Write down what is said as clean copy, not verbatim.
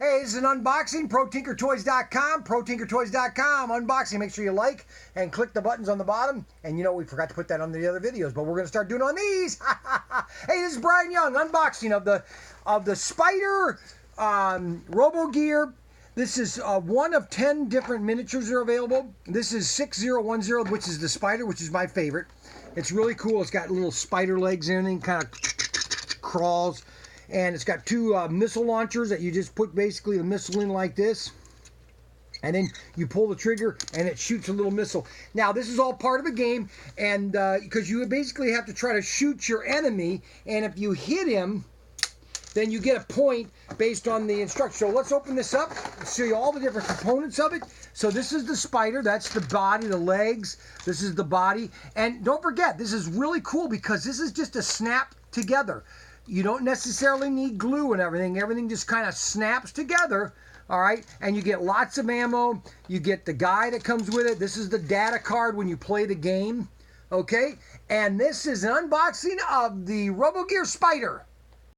Hey, this is an unboxing, ProTinkerToys.com, ProTinkerToys.com, unboxing. Make sure you like and click the buttons on the bottom. And you know, we forgot to put that on the other videos, but we're going to start doing on these. Hey, this is Brian Young, unboxing of the Spider Robogear. This is one of 10 different miniatures that are available. This is 6010, which is the Spider, which is my favorite. It's really cool. It's got little spider legs and everything, kind of crawls. And it's got two missile launchers that you just put basically the missile in like this. And then you pull the trigger and it shoots a little missile. Now, this is all part of a game, and because you basically have to try to shoot your enemy, and if you hit him, then you get a point based on the instructions. So let's open this up and show you all the different components of it. So this is the Spider, that's the body, the legs, this is the body. And don't forget, this is really cool because this is just a snap together. You don't necessarily need glue and everything. Everything just kind of snaps together, all right? And you get lots of ammo. You get the guy that comes with it. This is the data card when you play the game, okay? And this is an unboxing of the Robogear Spider.